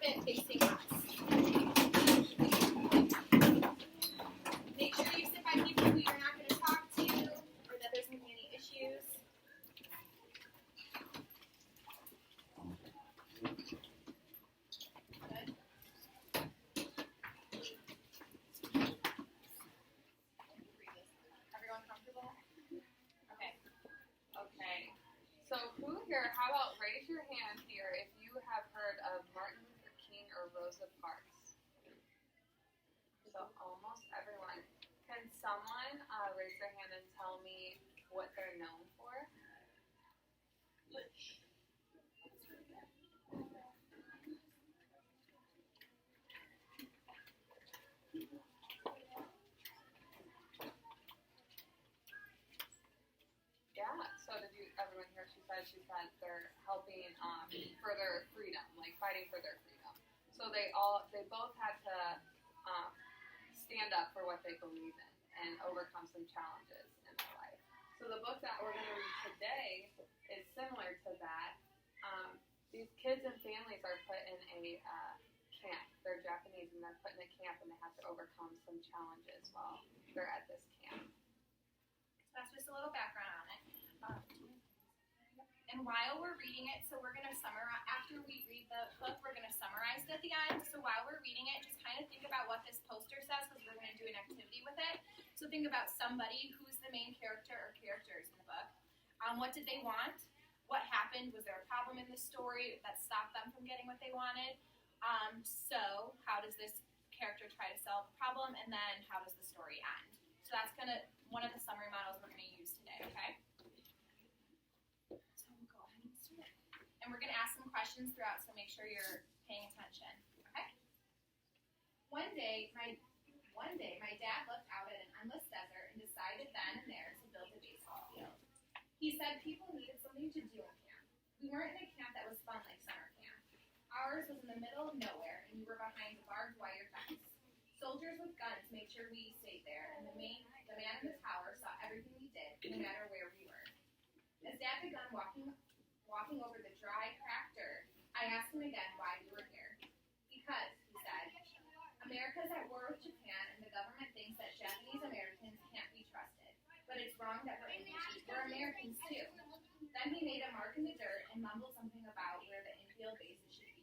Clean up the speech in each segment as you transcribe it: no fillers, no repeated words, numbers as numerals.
equipment facing us. Make sure you sit by people who you're not going to talk to or that there's going to be any issues. Good. Everyone comfortable? Okay. Okay. So who here, how about raise your hand here if you have heard of Martin Luther King or Rosa Parks? So almost everyone. Can someone raise their hand and tell me what they're known for? Yeah, so did you, everyone here, she said they're helping for their freedom, like fighting for their freedom. So they both had to stand up for what they believe in and overcome some challenges in their life. So the book that we're going to read today is similar to that. These kids and families are put in a camp. They're Japanese and they're put in a camp and they have to overcome some challenges while they're at this camp. So that's just a little background on it. And while we're reading it, so we're going to summarize, after we read the book, we're going to summarize it at the end. So while we're reading it, just kind of think about what this poster says because we're going to do an activity with it. So think about somebody who's the main character or characters in the book. What did they want? What happened? Was there a problem in the story that stopped them from getting what they wanted? So how does this character try to solve the problem? And then how does the story end? So that's kind of one of the summary models we're going to use today, okay? So we'll go ahead and start. And we're going to ask some questions throughout, so make sure you're paying attention, okay? One day, my dad looked out at an endless desert and decided then and there to build a baseball field. He said people needed something to do in camp. We weren't in a camp that was fun like summer camp. Ours was in the middle of nowhere, and we were behind a barbed wire fence. Soldiers with guns made sure we stayed there, and the man in the tower saw everything we did, no matter where we were. As Dad began walking over the dry, cracked dirt, I asked him again why we were here. Because, he said, America's at war with Japan, and the government thinks that Japanese Americans can't be trusted. But it's wrong that we're Indians. We're Americans, too. Then he made a mark in the dirt and mumbled something about where the infield bases should be.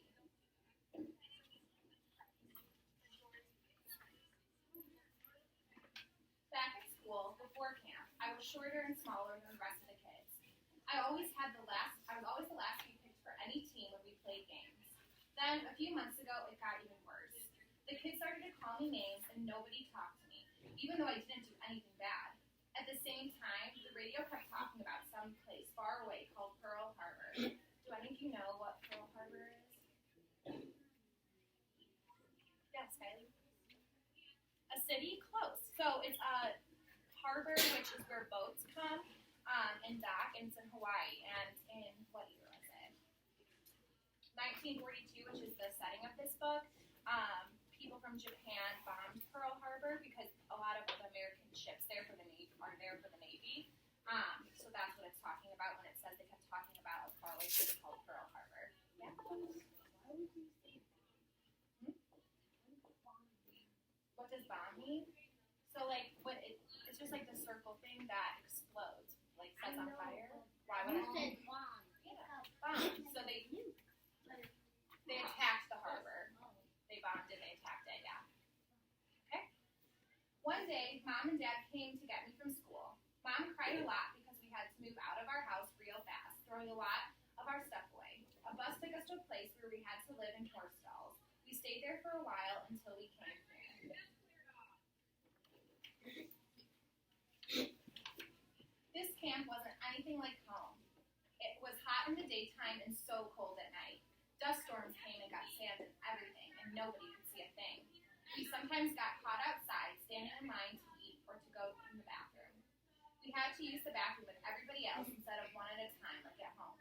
Back at school, before camp, I was shorter and smaller than the rest of the kids. I was always the last to be picked for any team when we played games. Then, a few months ago, it got even worse. The kids started to call me names and nobody talked to me, even though I didn't do anything bad. At the same time, the radio kept talking about some place far away called Pearl Harbor. Do any of you know what Pearl Harbor is? Yes, Kylie? A city close. So it's a harbor, which is where boats come and dock, and it's in Hawaii. And in what year was it? 1942, which is the setting of this book. People from Japan bombed Pearl Harbor because a lot of the American ships there for the Navy are there for the Navy. So that's what it's talking about when it says they kept talking about a faraway place called Pearl Harbor. Yeah. What does bomb mean? So like it's just like the circle thing that explodes, like sets on fire. Why would I say bomb? Yeah, bomb. So they attacked the harbor. They bombed it, they attacked it, yeah. Okay? One day, Mom and Dad came to get me from school. Mom cried a lot because we had to move out of our house real fast, throwing a lot of our stuff away. A bus took us to a place where we had to live in horse stalls. We stayed there for a while until we came here. This camp wasn't anything like home. It was hot in the daytime and so cold at night. Dust storms came and got sand and everything, and nobody could see a thing. We sometimes got caught outside, standing in line to eat or to go in the bathroom. We had to use the bathroom with everybody else instead of one at a time like at home.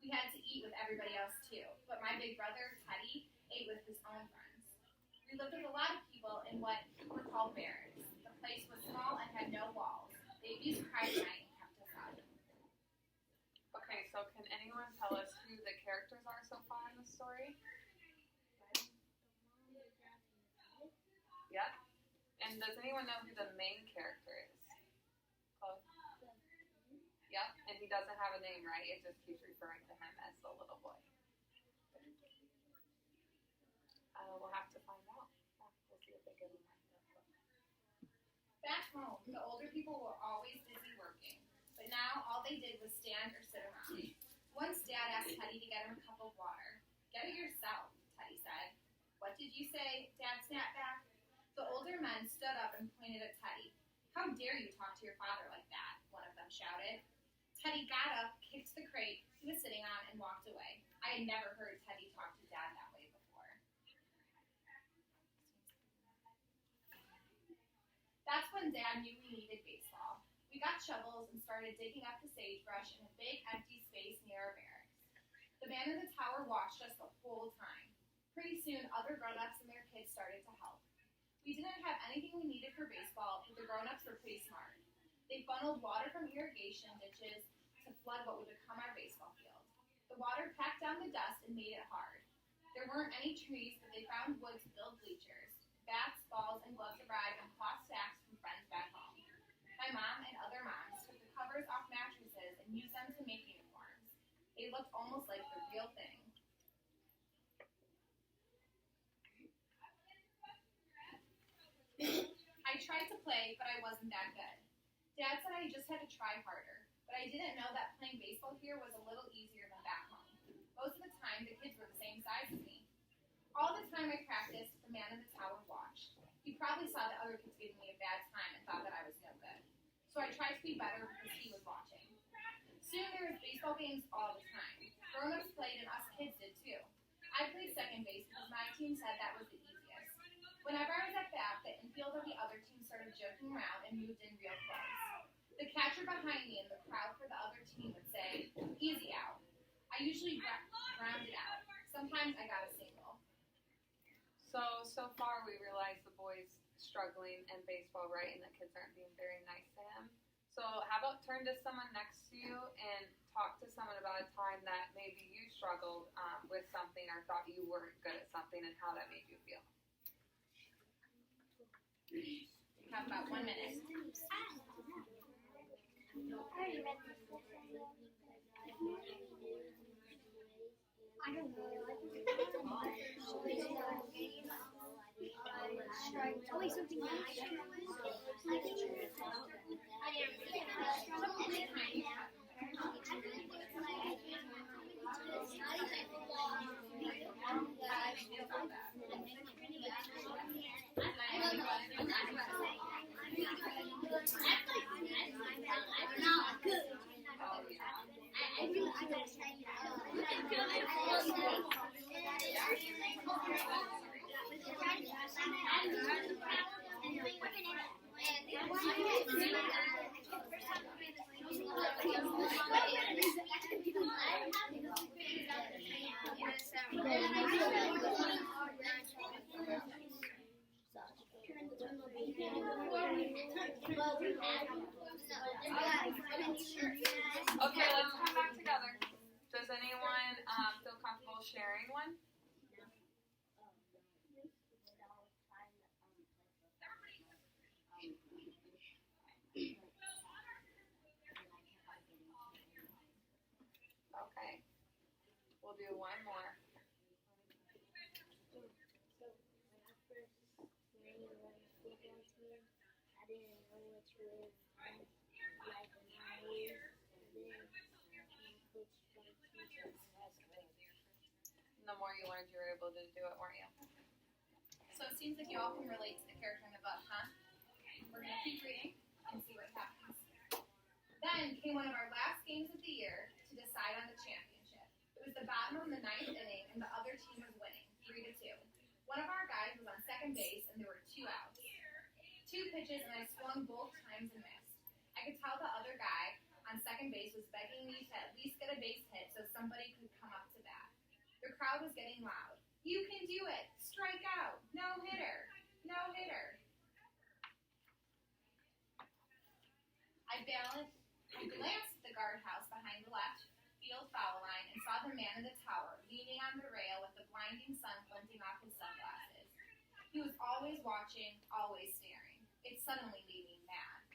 We had to eat with everybody else too, but my big brother, Teddy, ate with his own friends. We lived with a lot of people in what were called barracks. The place was small and had no walls. Babies cried at night and kept us up. Okay, so can anyone tell us who the characters are so far in the story? Yep. And does anyone know who the main character is? Chloe? Yep. And he doesn't have a name, right? It just keeps referring to him as the little boy. We'll have to find out. Yeah, we'll see if they give him that. Back home, the older people were always busy working, but now all they did was stand or sit around. Once Dad asked Teddy to get him a cup of water. Get it yourself, Teddy said. What did you say? Dad snapped back. The older men stood up and pointed at Teddy. How dare you talk to your father like that? One of them shouted. Teddy got up, kicked the crate he was sitting on, and walked away. I had never heard Teddy talk to Dad that way before. That's when Dad knew we needed baseball. We got shovels and started digging up the sagebrush in a big empty space near our barracks. The man in the tower watched us the whole time. Pretty soon, other grown-ups and their kids started to help. We didn't have anything we needed for baseball, but the grown-ups were pretty smart. They funneled water from irrigation ditches to flood what would become our baseball field. The water packed down the dust and made it hard. There weren't any trees, but they found wood to build bleachers. Bats, balls, and gloves arrived in cloth sacks from friends back home. My mom and other moms took the covers off mattresses and used them to make uniforms. They looked almost like the real thing. I tried to play, but I wasn't that good. Dad said I just had to try harder, but I didn't know that playing baseball here was a little easier than back home. Most of the time, the kids were the same size as me. All the time I practiced, the man in the tower watched. He probably saw that other kids giving me a bad time and thought that I was no good. So I tried to be better because he was watching. Soon there was baseball games all the time. Grown-ups played and us kids did too. I played second base because my team said that was the easiest. Whenever I was at bat, the infield of the other team started joking around and moved in real close. The catcher behind me and the crowd for the other team would say, "Easy out." I usually grounded out. Sometimes I got a single. So far we realize the boy's struggling in baseball, right? And the kids aren't being very nice to him. So how about turn to someone next to you and talk to someone about a time that maybe you struggled with something or thought you weren't good at something and how that made you feel. You have about 1 minute. I don't know. It's always something that I struggle Okay, let's come back together. Does anyone feel comfortable sharing one? Okay. We'll do one more. The more you learned, you were able to do it, weren't you? So it seems like you all can relate to the character in the book, huh? We're going to keep reading and see what happens. Then came one of our last games of the year to decide on the championship. It was the bottom of the 9th inning, and the other team was winning, 3-2. One of our guys was on second base, and there were 2 outs. 2 pitches, and I swung both times and missed. I could tell the other guy on second base was begging me to at least get a base hit so somebody could come up to bat. The crowd was getting loud. "You can do it! Strike out! No hitter! No hitter!" I glanced at the guardhouse behind the left field foul line and saw the man in the tower leaning on the rail with the blinding sun glinting off his sunglasses. He was always watching, always staring. It suddenly made me mad.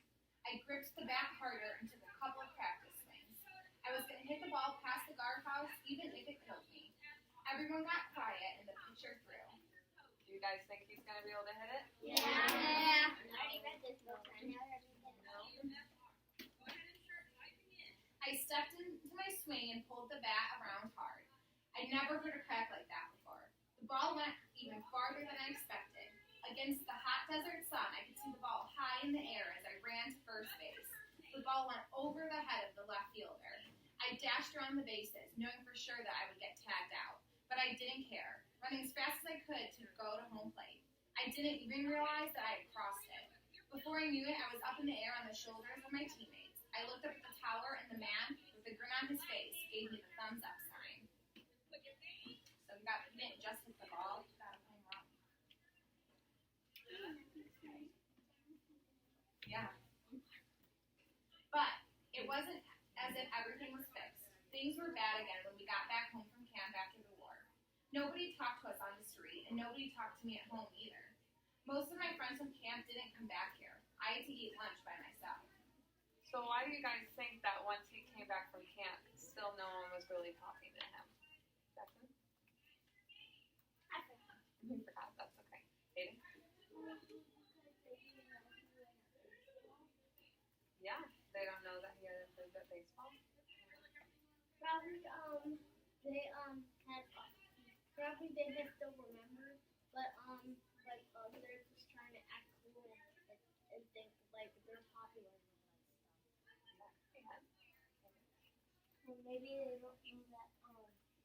I gripped the bat harder and took a couple of practice swings. I was going to hit the ball past the guardhouse, even if it killed me. Everyone got quiet, and the pitcher threw. Do you guys think he's going to be able to hit it? Yeah. I already read this book. I know how to do that. I stepped into my swing and pulled the bat around hard. I'd never heard a crack like that before. The ball went even farther than I expected. Against the hot desert sun, I could see the ball high in the air as I ran to first base. The ball went over the head of the left fielder. I dashed around the bases, knowing for sure that I would get tagged out. But I didn't care, running as fast as I could to go to home plate. I didn't even realize that I had crossed it. Before I knew it, I was up in the air on the shoulders of my teammates. I looked up at the tower, and the man, with a grin on his face, gave me the thumbs up sign. So he didn't just hit the ball, he got a home run. Yeah. But it wasn't as if everything was fixed. Things were bad again when we got back home from camp after the war. Nobody talked to us on the street, and nobody talked to me at home either. Most of my friends from camp didn't come back here. I had to eat lunch by myself. So why do you guys think that once he came back from camp, still no one was really talking to him? Jackson? You forgot. That's okay. Hayden? Yeah, they don't know that he had played at baseball. Probably probably they just don't remember, but they're just trying to act cool and think like they're popular and all that stuff. Yeah. And maybe they don't know that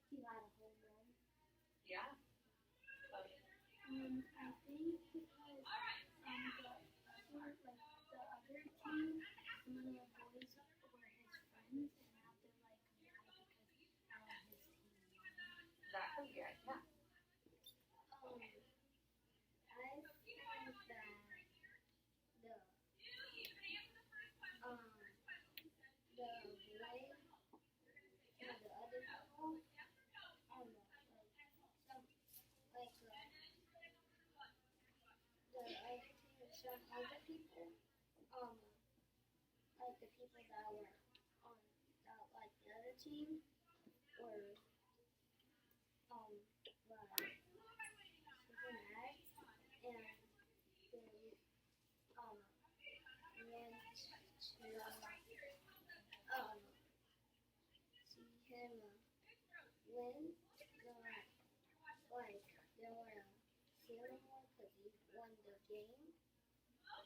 he got a home run. Yeah. I think because the other team, some of the boys were his friends, and now they're like mad because his team won. That could be it. Yeah. I think that the boy and the other people, some other people, like the people that were on like the other team were like super mad, and they went to see him win. They were cheering more because he won the game.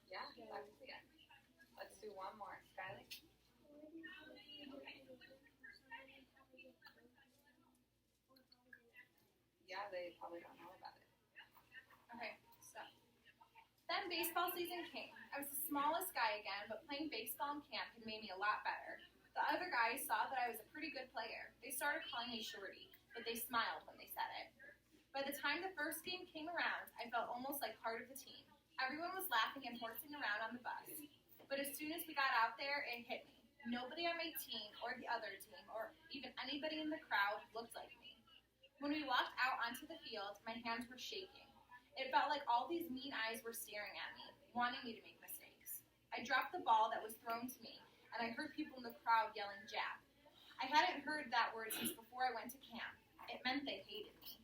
Yeah, that could be it. Let's do one more. Skylar? Yeah, they probably don't know about it. Okay, so then baseball season came. I was the smallest guy again, but playing baseball in camp had made me a lot better. The other guys saw that I was a pretty good player. They started calling me Shorty, but they smiled when they said it. By the time the first game came around, I felt almost like part of the team. Everyone was laughing and horsing around on the bus. But as soon as we got out there, it hit me. Nobody on my team or the other team or even anybody in the crowd looked like me. When we walked out onto the field, my hands were shaking. It felt like all these mean eyes were staring at me, wanting me to make mistakes. I dropped the ball that was thrown to me, and I heard people in the crowd yelling Jap. I hadn't heard that word since before I went to camp. It meant they hated me.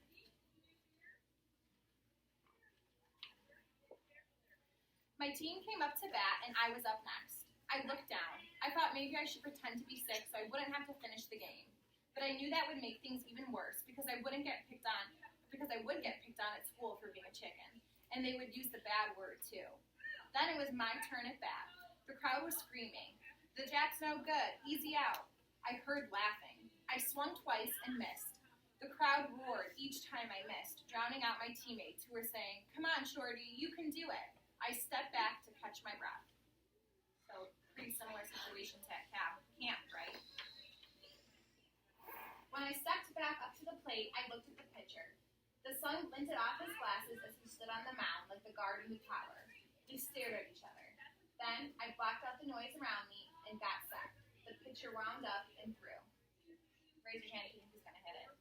My team came up to bat, and I was up next. I looked down. I thought maybe I should pretend to be sick so I wouldn't have to finish the game. But I knew that would make things even worse because I would get picked on at school for being a chicken. And they would use the bad word, too. Then it was my turn at bat. The crowd was screaming, "The Jap's no good. Easy out." I heard laughing. I swung twice and missed. The crowd roared each time I missed, drowning out my teammates who were saying, "Come on, Shorty, you can do it." I stepped back to catch my breath. So, pretty similar situation to camp, right? When I stepped back up to the plate, I looked at the pitcher. The sun glinted off his glasses as he stood on the mound like the guard in the tower. We stared at each other. Then, I blocked out the noise around me and got set. The pitcher wound up and threw. Raise your hand if you think he's going to hit it.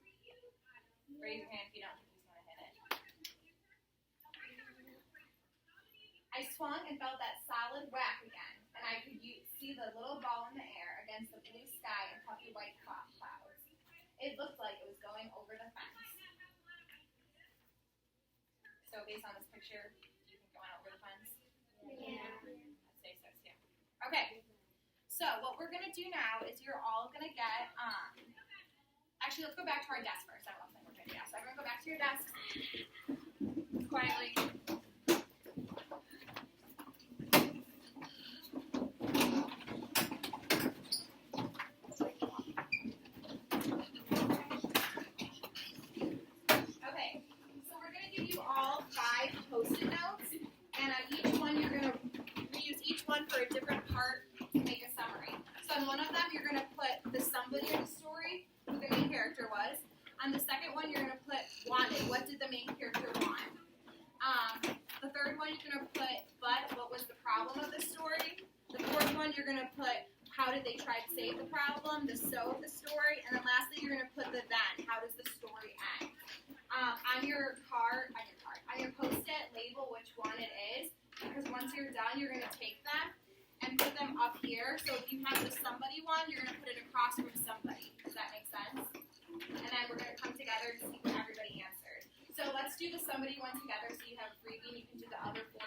Raise your hand if you don't think he's going to hit it. I swung and felt that solid whack again, and I could see the little ball in the air against the blue sky and puffy white clouds. It looked like it was going over the fence. So based on this picture, do you think it went over the fence? Yeah. I'd say so too. Okay. So what we're gonna do now is you're all gonna get actually let's go back to our desk first. I don't know what we're gonna do now. So everyone go back to your desks. Quietly. Okay. So we're gonna give you all 5 Post-it notes, and on each one you're gonna reuse each one for a different part to make a summary. So on one of them you're gonna put the somebody in the story, who the main character was. On the second one you're gonna put wanted. What did the main character want? The third one you're gonna put but. What was the problem of the story? The fourth one you're gonna put how did they try to save the problem? The so of the story, and then lastly you're gonna put the then. How does the story end? On your Post-it, label which one it is, because once you're done, you're going to take them and put them up here. So if you have the somebody one, you're going to put it across from somebody. Does that make sense? And then we're going to come together to see what everybody answered. So let's do the somebody one together so you have a freebie and you can do the other 4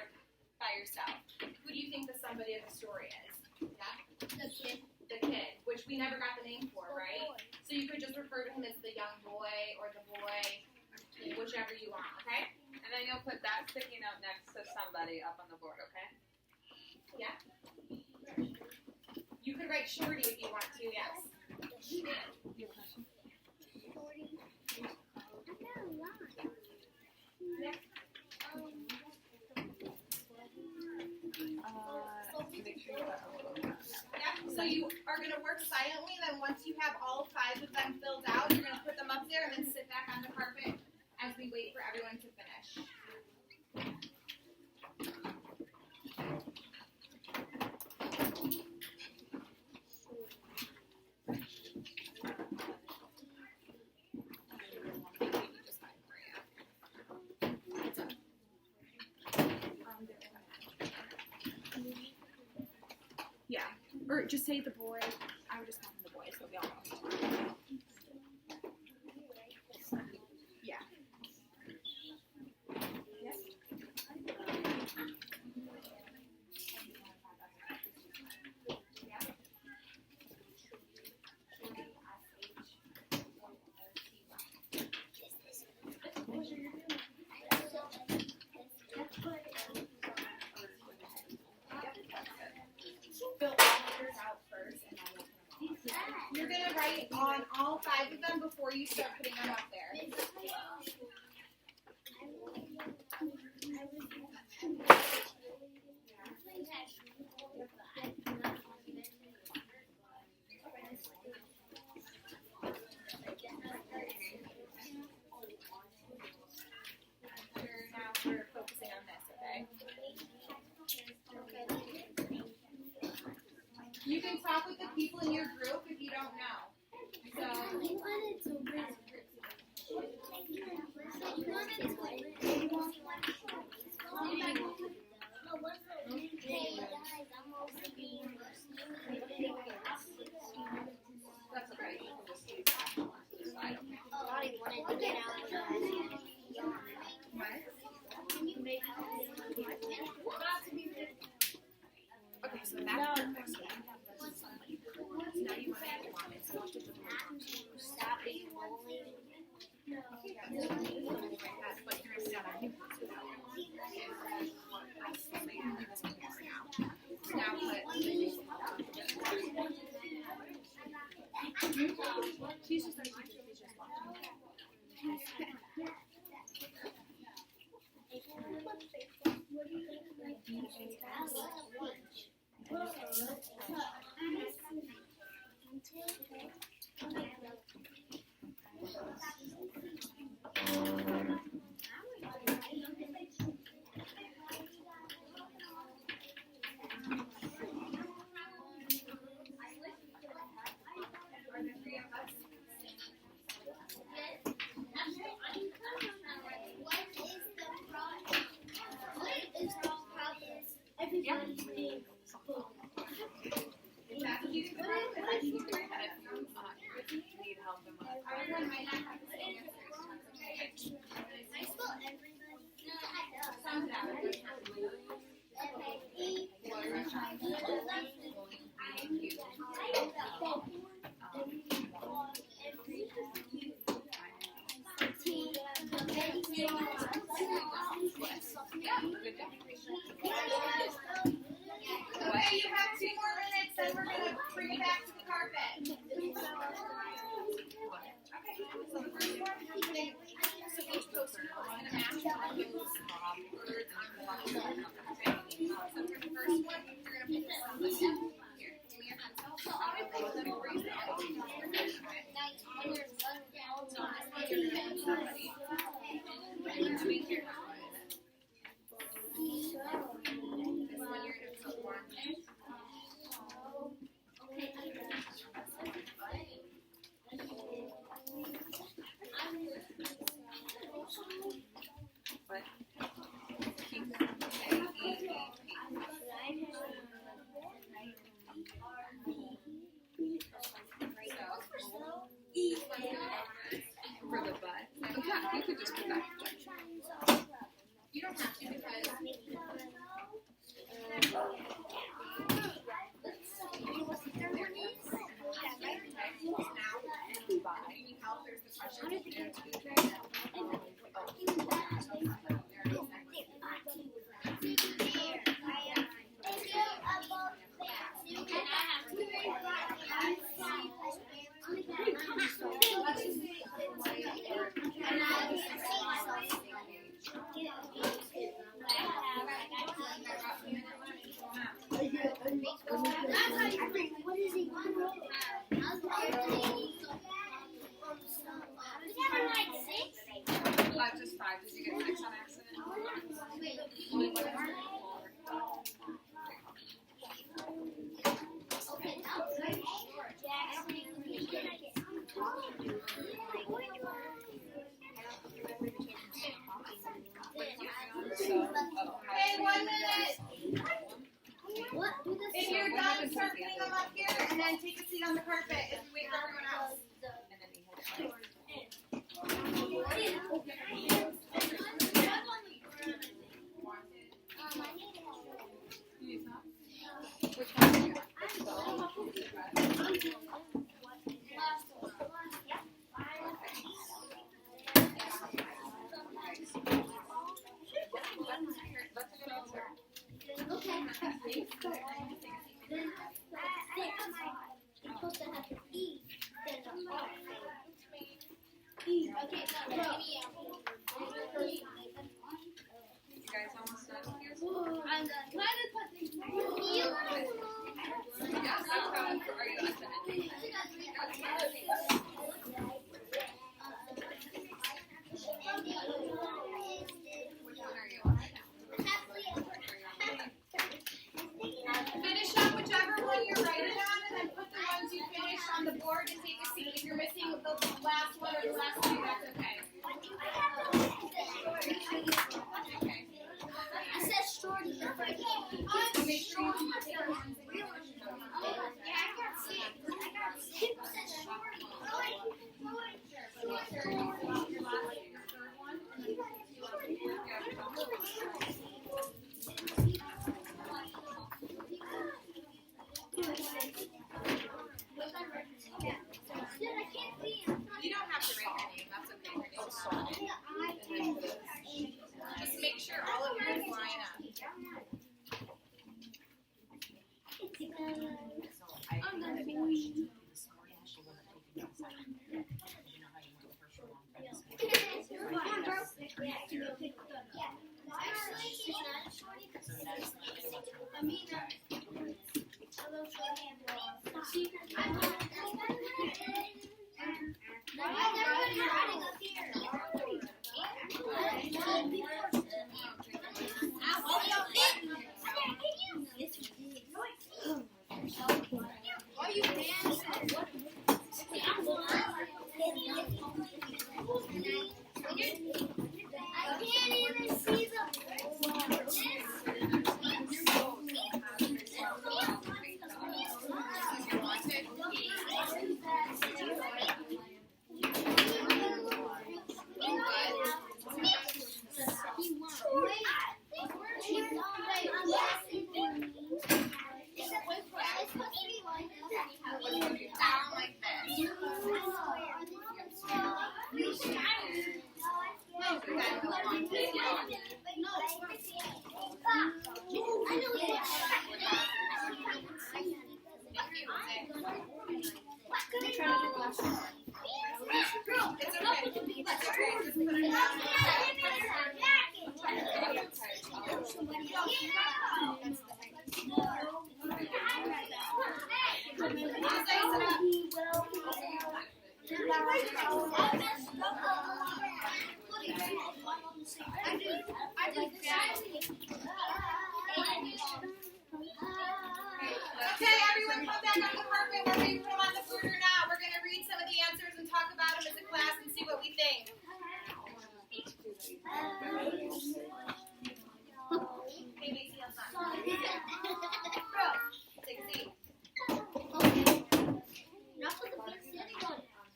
by yourself. Who do you think the somebody of the story is? Yeah? The kid. The kid, which we never got the name for, right? So you could just refer to him as the young boy or the boy, whichever you want, okay? And then you'll put that sticky note next to somebody up on the board, okay? Yeah. You could write Shorty if you want to, yes. Make sure you put a little bit. Yeah. So you are going to work silently, then once you have all 5 of them filled out, you're going to put them up there and then sit back on the carpet as we wait for everyone to finish. Yeah, or just say the boy. I would just call him the boy, so we all know. Yeah. Yes. Fill all of yours out first, and then we'll put them on. You're gonna write on all 5 of them before you start putting them up there. Now we're focusing on this, okay? You can talk with the people in your group if you don't know. That's okay. You can just leave that one to the side. Okay, so that's perfect. So you have this as somebody. So now you want to get one. So what does the word want to use? Stop being lonely. Yeah, it's really like that, but you're gonna stand on you. Now put. She's just like she's just watching. Are there 3 of us? What is the problem? What is the problem? For the butt. Yeah, you could just put that. You don't have to because Just 5. Did you get 6 on accident? Only one. Hey, 1 minute. If you're done, start putting them up here, and then take a seat on the carpet as we wait for everyone else. Which one do you got? That's a good answer. You guys almost done with yours? Yes, that's how. Are you unfinished? Which one are you on? Finish up whichever one you're writing on, and then put the ones you finished on the board and take a seat. If you're missing the last one or the last two, that's okay. Make sure you do your ones that you finished. You don't have to write your name. That's okay. Your name's not on it. Just make sure all of yours line up. Size it up.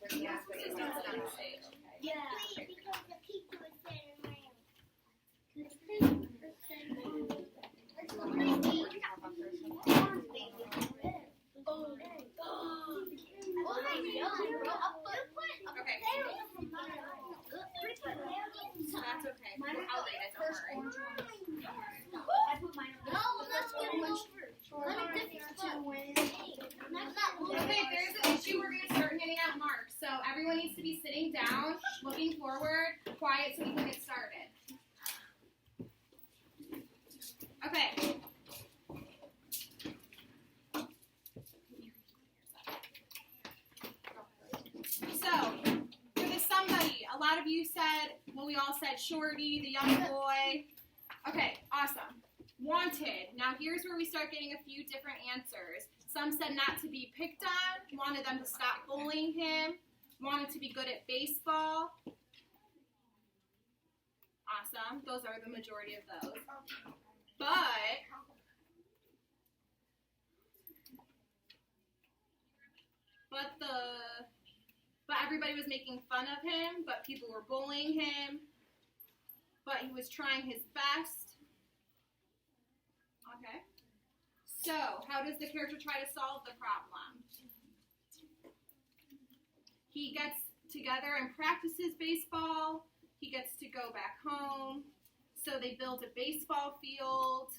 Please don't sit on the stage. Yeah. Because the teacher was saying Okay. That's okay. I'll leave it, don't worry. Okay, if there's an issue, we're going to start handing out marks. So everyone needs to be sitting down, looking forward, quiet so we can get started. Okay. So, for the somebody, a lot of you said, well, we all said Shorty, the young boy. Okay, awesome. Wanted. Now here's where we start getting a few different answers. Some said not to be picked on, wanted them to stop bullying him, wanted to be good at baseball. Awesome. Those are the majority of those. But everybody was making fun of him, but people were bullying him, but he was trying his best. Okay. So, how does the character try to solve the problem? He gets together and practices baseball. He gets to go back home. So they build a baseball field.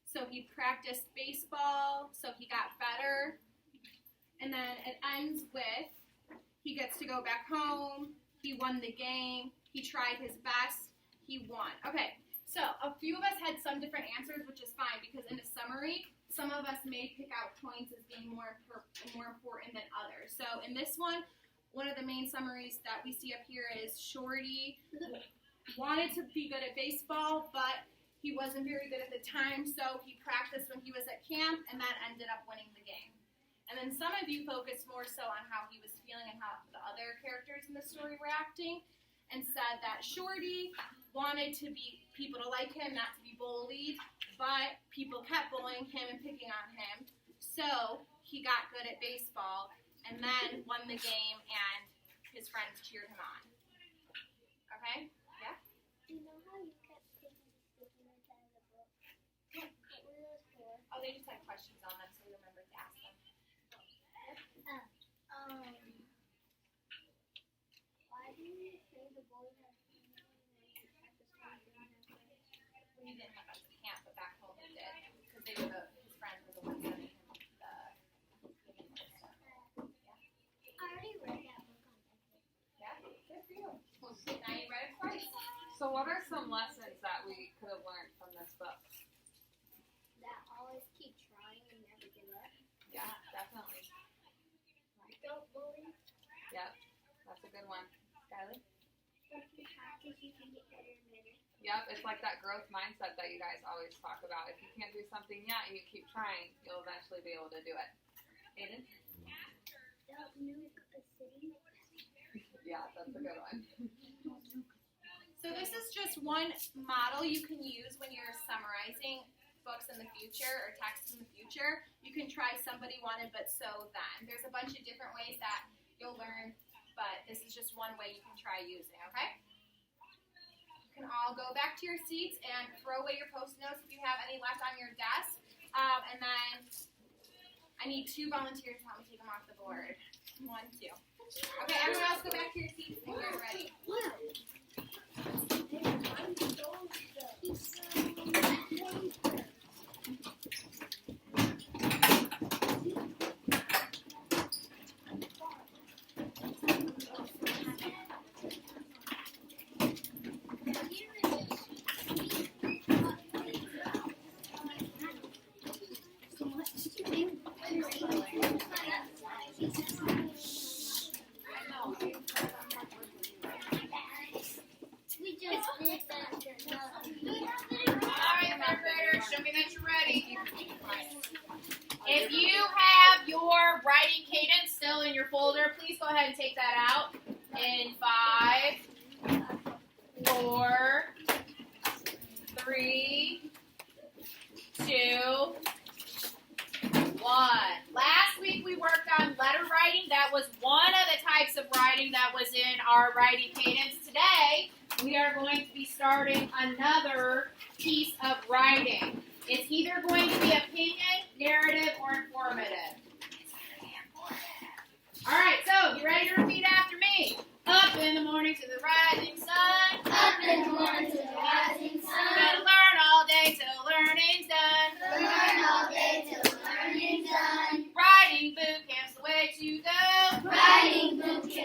So he practiced baseball. So he got better. And then it ends with he gets to go back home. He won the game. He tried his best. He won. Okay. So a few of us had some different answers, which is fine because in a summary, some of us may pick out points as being more important than others. So in this one of the main summaries that we see up here is Shorty wanted to be good at baseball, but he wasn't very good at the time, so he practiced when he was at camp and then ended up winning the game. And then some of you focused more so on how he was feeling and how the other characters in the story were acting, and said that Shorty wanted to be people to like him, not to be bullied, but people kept bullying him and picking on him. So he got good at baseball and then won the game and his friends cheered him on. Okay? Yeah? Do you know how you kept taking the sticky notes out of the book? What were those for? Oh, they just had questions on them, so we remembered to ask them. Why do you say the boy had We didn't have us at camp, but back home we did, because they were his friends were the ones sending him the giving him stuff. I already read that book on Epic. Yeah, good for you. Well, now you read it twice. So what are some lessons that we could have learned from this book? That always keep trying and never give up. Yeah, definitely. Don't bully. Yep, that's a good one. Skylar? If you practice, you can get better and better. Yep, it's like that growth mindset that you guys always talk about. If you can't do something yet and you keep trying, you'll eventually be able to do it. Aiden? Don't nuke a city. Yeah, that's a good one. So this is just one model you can use when you're summarizing books in the future or texts in the future. You can try somebody wanted but so then. There's a bunch of different ways that you'll learn, but this is just one way you can try using, okay? You can all go back to your seats and throw away your Post-it notes if you have any left on your desk. And then I need 2 volunteers to help me take them off the board. 1, 2. Okay, everyone else go back to your seats and get ready. We just did that. Alright, third graders, show me that you're ready. If you have your writing cadence still in your folder, please go ahead and take that out. In 5, 4, 3, 2, 1. Last week we worked on letter writing. That was one of morning that was in our writing cadence. Today, we are going to be starting another piece of writing. It's either going to be opinion, narrative, or informative. All right, so you ready to repeat after me? Up in the morning to the rising sun. Up in the morning to the rising